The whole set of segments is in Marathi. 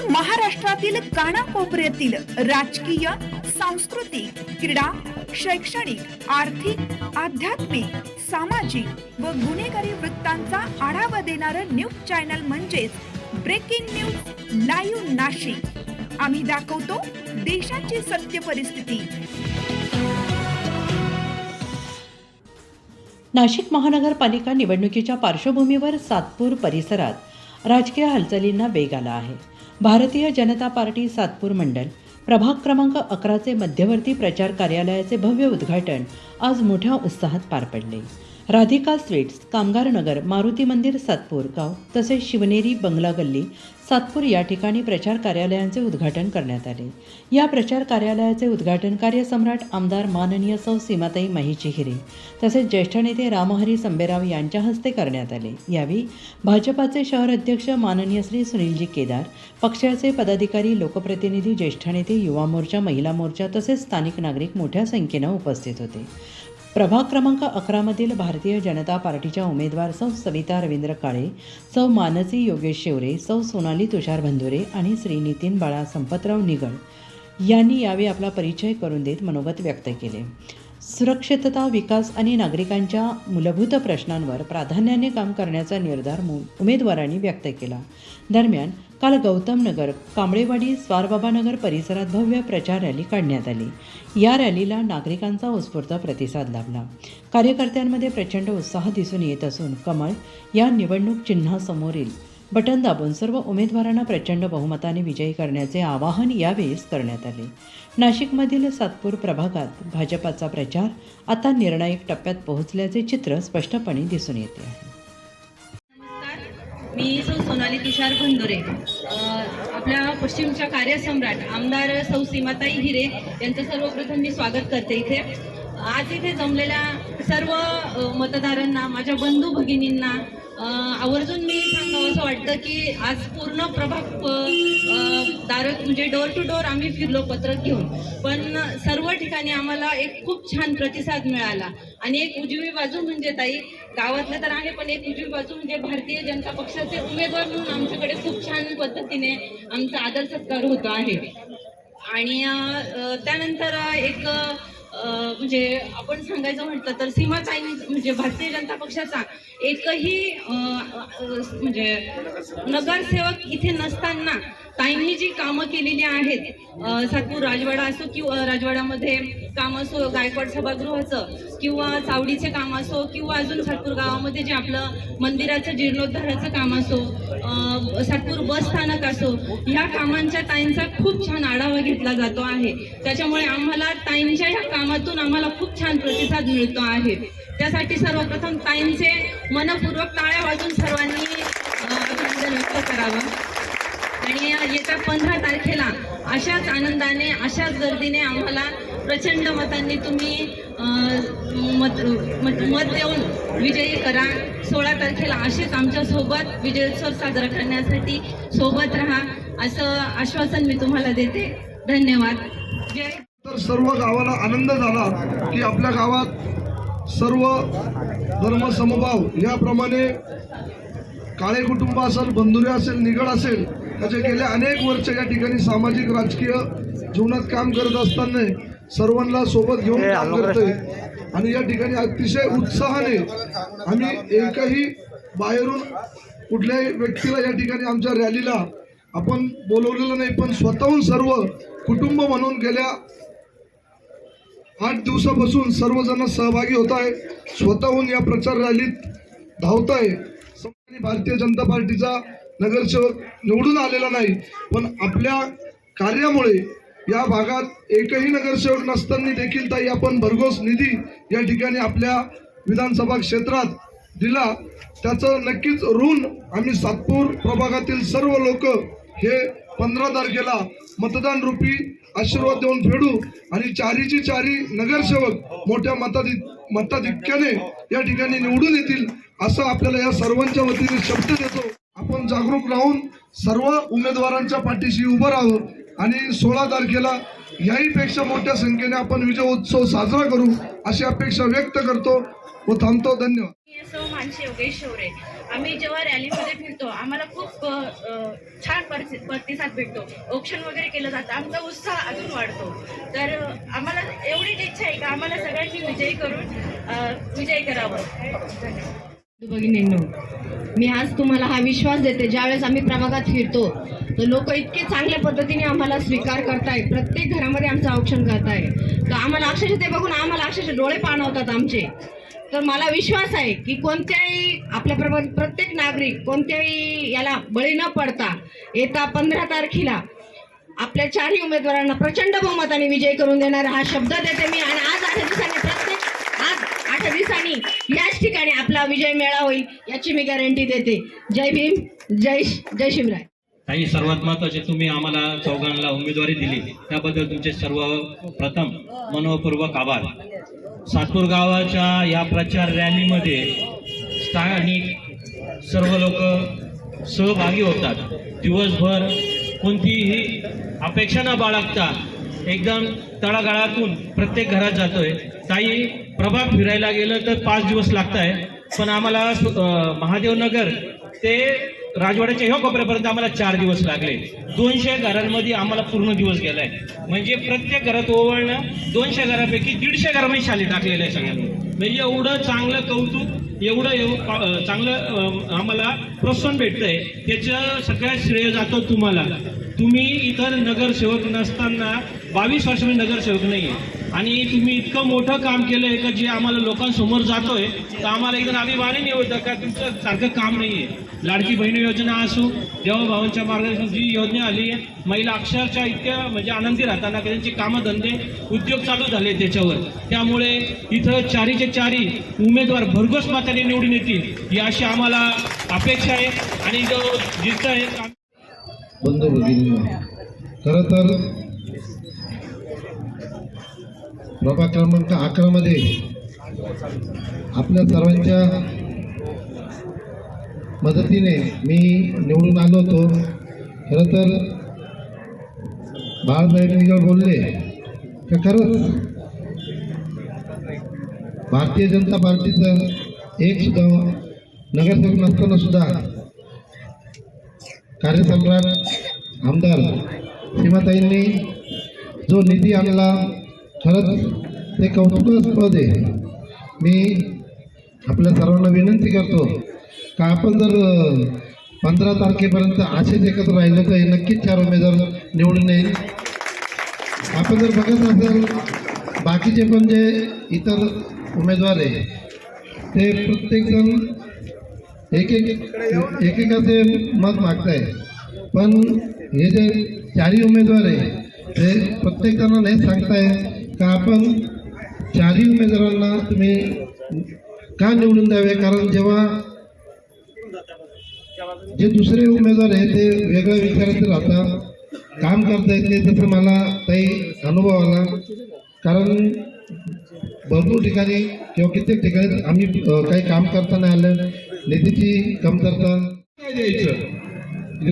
महाराष्ट्रातील कानाकोपऱ्यातील राजकीय, सांस्कृतिक, क्रीडा, शैक्षणिक, आर्थिक, आध्यात्मिक, सामाजिक व गुन्हेगारी वृत्तांचा आढावा देणारं न्यूज चॅनल म्हणजेच ब्रेकिंग न्यूज लाईव्ह नाशिक। आम्ही दाखवतो देशाची सत्य परिस्थिती। नाशिक महानगरपालिका निवडणुकीच्या पार्श्वभूमीवर सातपूर परिसरात राजकीय हालचालींना वेग आला आहे। भारतीय जनता पार्टी सातपूर मंडल प्रभाग क्रमांक 11चे मध्यवर्ती प्रचार कार्यालयाचे भव्य उद्घाटन आज मोठ्या उत्साहात पार पडले। राधिका स्वीट्स, कामगार नगर, मारुती मंदिर सातपूर गाव तसेच शिवनेरी बंगला गल्ली सातपूर या ठिकाणी प्रचार कार्यालयांचे उद्घाटन करण्यात आले। या प्रचार कार्यालयाचे उद्घाटन कार्यसम्राट आमदार माननीय सौ सीमाताई माहीची हिरे तसेच ज्येष्ठ नेते रामहरी संबेराव यांच्या हस्ते करण्यात आले। यावेळी भाजपाचे शहर अध्यक्ष माननीय श्री सुनीलजी केदार, पक्षाचे पदाधिकारी, लोकप्रतिनिधी, ज्येष्ठ नेते, युवा मोर्चा, महिला मोर्चा तसेच स्थानिक नागरिक मोठ्या संख्येने उपस्थित होते। प्रभाग क्रमांक 11 मधील भारतीय जनता पार्टीच्या उमेदवार सौ सविता रवींद्र काळे, सौ मानसी योगेश शेवरे, सौ सोनाली तुषार भंदुरे आणि श्री नितीन बाळा संपतराव निगड यांनी यावेळी आपला परिचय करून देत मनोगत व्यक्त केले। सुरक्षितता, विकास आणि नागरिकांच्या मूलभूत प्रश्नांवर प्राधान्याने काम करण्याचा निर्धार उमेदवारांनी व्यक्त केला। दरम्यान काल गौतम नगर, कांबळेवाडी, स्वारबाबानगर परिसरात भव्य प्रचार रॅली काढण्यात आली। या रॅलीला नागरिकांचा उत्स्फूर्त प्रतिसाद लाभला। कार्यकर्त्यांमध्ये प्रचंड उत्साह दिसून येत असून कमळ या निवडणूक चिन्हासमोरील बटन दाबून सर्व उमेदवारांना प्रचंड बहुमताने विजयी करण्याचे आवाहन यावेळी करण्यात आले। नाशिकमधील सातपूर प्रभागात भाजपाचा प्रचार आता निर्णायक टप्प्यात पोहोचल्याचे चित्र स्पष्टपणे दिसून येते आहे। मी सौ सोनाली तुषार भंदुरे, आपल्या पश्चिमच्या कार्यसम्राट आमदार सौ सीमाताई हिरे यांचं सर्वप्रथम मी स्वागत करते। इथे आज इथे जमलेल्या सर्व मतदारांना, माझ्या बंधू भगिनींना आवर्जून मी सांगावं असं वाटतं की आज पूर्ण प्रभाग म्हणजे डोर टू डोर आम्ही फिरलो पत्रक घेऊन, पण सर्व ठिकाणी आम्हाला एक खूप छान प्रतिसाद मिळाला। आणि एक उजवी बाजू म्हणजे ताई, गावातलं तर आहे पण एक उजवी बाजू म्हणजे भारतीय जनता पक्षाचे उमेदवार म्हणून आमच्याकडे खूप छान पद्धतीने आमचा आदर सत्कार होतो आहे। आणि त्यानंतर एक म्हणजे आपण सांगायचं म्हटलं तर सीमाताई म्हणजे भारतीय जनता पक्षाचा एकही म्हणजे नगरसेवक इथे नसताना ताईंनी जी कामं केलेली आहेत, सातपूर राजवाडा असो किंवा राजवाड्यामध्ये काम असो, गायकवाड सभागृहाचं किंवा चावडीचे काम असो किंवा अजून सातपूर गावामध्ये जे आपलं मंदिराचं जीर्णोद्धाराचं काम असो, सातपूर बस स्थानक असो, ह्या कामांच्या ताईंचा खूप छान आढावा घेतला जातो आहे। त्याच्यामुळे आम्हाला ताईंच्या ह्या कामातून आम्हाला खूप छान प्रतिसाद मिळतो आहे। त्यासाठी सर्वप्रथम ताईंचे मनपूर्वक टाळ्या वाजून सर्वांनी अभिनंदन व्यक्त करावं। आणि येत्या 15 तारखेला अशाच आनंदाने, अशाच गर्दीने आम्हाला प्रचंड मतांनी तुम्ही मत देऊन विजयी करा। 16 तारखेला असेच आमच्यासोबत विजयोत्सव साजरा करण्यासाठी सोबत राहा असं आश्वासन मी तुम्हाला देते। धन्यवाद। जय। तर सर्व गावाला आनंद झाला की आपल्या गावात सर्व धर्म समभाव याप्रमाणे काळे कुटुंब असेल, बंधुरे असेल, निगड असेल, त्याचे गेले अनेक वर्ष या ठिकाणी सामाजिक राजकीय जीवनात काम करत असताना सर्वांना सोबत घेऊन काम करतोय। आणि या ठिकाणी अतिशय उत्साहाने आम्ही एकही बाहेरून कुठल्याही व्यक्तीला या ठिकाणी आमच्या रॅलीला आपण बोलवलेलं नाही, पण स्वतःहून सर्व कुटुंब म्हणून गेल्या 8 दिवसापासून सर्वजण सहभागी होत आहे, स्वतःहून या प्रचार रॅलीत धावत आहे। भारतीय जनता पार्टीचा नगरसेवक निवडून आलेला नाही, पण आपल्या कार्यामुळे या भागात एकही नगरसेवक नसताना देखील ताई आपण भरघोस निधी या ठिकाणी आपल्या विधानसभा क्षेत्रात दिला। त्याचं नक्कीच ऋण आम्ही सातपूर प्रभागातील सर्व लोक हे 15 तारखेला मतदान रूपी आशीर्वाद देऊन फेडू आणि चारीची चारी नगरसेवक मोठ्या मताधिक्याने या ठिकाणी निवडून येतील असं आपल्याला या सर्वांच्या वतीने शब्द देतो। आपण जागरूक राहून सर्व उमेदवारांच्या पाठीशी उभं राहावं आणि 16 तारखेला याहीपेक्षा मोठ्या संख्येने आपण विजय उत्सव साजरा करू अशी अपेक्षा व्यक्त करतो व थांबतो. धन्यवाद. मी सौ मानसी योगेश शौरे. आम्ही जेव्हा रॅलीमध्ये फिरतो आम्हाला खूप छान प्रतिसाद भेटतो. औक्षण वगैरे केलं जातं, आमचा उत्साह अजून वाढतो. तर आम्हाला एवढीच इच्छा आहे का आम्हाला सगळ्यांनी विजयी करावं. धन्यवाद. भगिनींनो, मी आज तुम्हाला हा विश्वास देते, ज्यावेळेस आम्ही प्रभागात फिरतो तर लोक इतके चांगल्या पद्धतीने आम्हाला स्वीकार करताय, प्रत्येक घरामध्ये आमचं औक्षण करताय. तर आम्हाला अक्षरशः ते बघून आम्हाला अक्षरशः डोळे पाणवतात आमचे. तर मला विश्वास आहे की कोणत्याही आपल्या प्रत्येक नागरिक कोणत्याही याला बळी न पडता येत्या 15 तारखेला आपल्या 4ही उमेदवारांना प्रचंड बहुमताने विजय करून देणार हा शब्द देते मी. आणि आज 8 दिवसांनी याच ठिकाणी आपला विजय मेळा होईल याची मी गॅरंटी देते. जय भीम, जय शिवराय. काही सर्वात महत्त्वाचे, तुम्ही आम्हाला चौघांना उमेदवारी दिली त्याबद्दल तुमचे सर्वप्रथम मनोपूर्वक आभार. सातपूर गावाच्या या प्रचार रॅलीमध्ये स्थानिक सर्व लोक सहभागी होतात. दिवसभर कोणतीही अपेक्षा न बाळगता एकदम तळागाळातून प्रत्येक घरात जातोय. ताई, प्रभाग फिरायला गेलं तर 5 दिवस लागत आहे, पण आम्हाला महादेवनगर ते राजवाड्याच्या ह्या कोपऱ्यापर्यंत आम्हाला 4 दिवस लागले. 200 घरांमध्ये आम्हाला पूर्ण दिवस गेलाय. म्हणजे प्रत्येक घरात ओवळणं, 200 घरापैकी 150 घरामध्ये शाली टाकलेलं आहे सगळ्यांनी. म्हणजे एवढं चांगलं कौतुक, एवढं चांगलं आम्हाला प्रोत्साहन भेटतंय, त्याचं सगळ्यात श्रेय जातो तुम्हाला. तुम्ही इतर नगरसेवक नसताना 22 वर्ष मी नगरसेवक नाही आहे आणि तुम्ही इतकं मोठं काम केलं आहे का जे आम्हाला लोकांसमोर जातोय तर आम्हाला एकदम अभिमानाने होतं का तुमचं सारखं काम नाही आहे. लाडकी बहीण योजना असो, देवाभावांच्या मार्गदर्शन जी योजना आली आहे, महिला अक्षरशः इतक्या म्हणजे आनंदी राहताना त्यांचे कामधंदे उद्योग चालू झाले त्याच्यावर. त्यामुळे इथं 4चे 4 उमेदवार भरघोस मताने निवडून येतील ही अशी आम्हाला अपेक्षा आहे. आणि जो जिथं आहे बंधू भगिनी, खरं तर प्रभाग क्रमांक 11 मध्ये आपल्या सर्वांच्या मदतीने मी निवडून आलो होतो. खरं तर बाळासाहेब निगळ बोलले की खरंच भारतीय जनता पार्टीचं एक सुद्धा नगरसेवक नसताना सुद्धा कार्यसम्राट आमदार सीमाताईंनी जो निधी आणला, खरंच ते कौतुकास्पद आहे. मी आपल्या सर्वांना विनंती करतो का आपण जर 15 तारखेपर्यंत असेच एकत्र राहिलो तर नक्कीच 4 उमेदवार निवडून येईल. आपण जर बघत असाल बाकीचे पण जे इतर उमेदवार आहे ते प्रत्येकजण एकेकाचे मत मागताय, पण हे जे 4ही उमेदवार आहे ते प्रत्येकांना हेच सांगताय का आपण 4ही उमेदवारांना तुम्ही का निवडून द्यावे. कारण जेव्हा जे दुसरे उमेदवार आहे ते वेगळ्या विचाराचे राहतात, काम करता येते. तसं मला काही अनुभव आला, कारण भरपूर ठिकाणी किंवा कित्येक ठिकाणी आम्ही काही काम करताना आलं, निधीची कमतरता. काय द्यायचं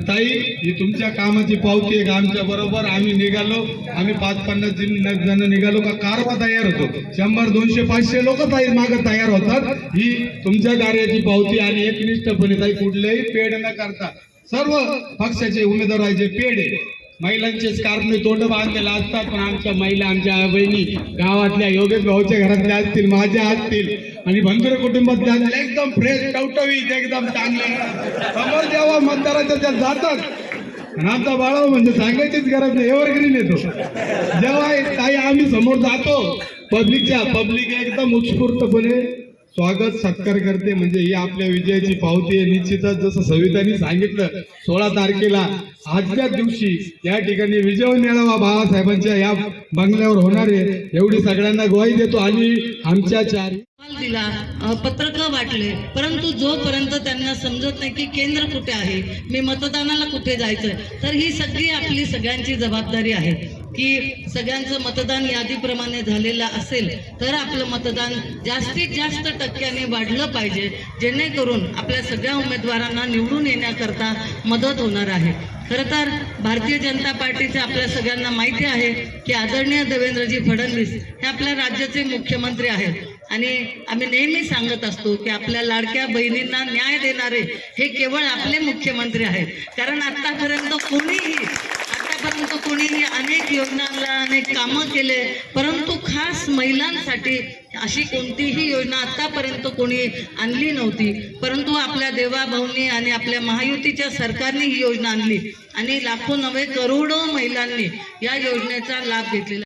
ताई, ही तुमच्या कामाची पावती आहे. आमच्या बरोबर आम्ही निघालो, आम्ही 5-50 जण निघालो का कारवा तयार होतो. 100, 200, 500 लोक मागं तयार होतात. ही तुमच्या कार्याची पावती. आणि एकनिष्ठपणे ताई कुठलेही पेड न करता सर्व पक्षाचे उमेदवाराचे पेड आहे. महिलांचे स्कार्फने तोंड बांधलेला असतात, पण आमच्या महिला, आमच्या बहिणी गावातल्या योगेश भाऊच्या घरातल्या असतील, माझ्या असतील आणि बंधुरे कुटुंबातल्या असतील, एकदम फ्रेश टवटवीत एकदम चांगले समोर जेव्हा मतदाराच्या त्या जातात. आणि आमचा बाळा म्हणजे सांगायचीच गरज नाही, एव्हरग्रीन येतो. जेव्हा ताई आम्ही समोर जातो पब्लिक एकदम उत्स्फूर्तपणे स्वागत सत्कार करते. म्हणजे ही आपल्या विजयाची पावती आहे. निश्चितच जसं सवितांनी सांगितलं 16 तारखेला आजच्या दिवशी या ठिकाणी विजय मेळावा बाळासाहेबांच्या या बंगल्यावर होणार आहे एवढी सगळ्यांना ग्वाही देतो. आणि आमच्या 4 दिला, पत्रकं वाटले, परंतु जोपर्यंत त्यांना समजत नाही की केंद्र कुठे आहे, मी मतदानाला कुठे जायचं, तर ही सगळी आपली सगळ्यांची जबाबदारी आहे की सगळ्यांचं मतदान यादीप्रमाणे झालेलं असेल तर आपलं मतदान जास्तीत जास्त टक्क्याने वाढलं पाहिजे, जेणेकरून आपल्या सगळ्या उमेदवारांना निवडून येण्याकरता मदत होणार आहे. खरं तर भारतीय जनता पार्टीचे आपल्या सगळ्यांना माहिती आहे की आदरणीय देवेंद्रजी फडणवीस हे आपल्या राज्याचे मुख्यमंत्री आहेत आणि आम्ही नेहमी सांगत असतो की आपल्या लाडक्या बहिणींना न्याय देणारे हे केवळ आपले मुख्यमंत्री आहेत. कारण आतापर्यंत कोणीही अनेक योजनांना अनेक कामं केले, परंतु खास महिलांसाठी अशी कोणतीही योजना आतापर्यंत कोणी आणली नव्हती. परंतु आपल्या देवाभाऊंनी आणि आपल्या महायुतीच्या सरकारने ही योजना आणली आणि लाखो नव्हे करोडो महिलांनी या योजनेचा लाभ घेतलेला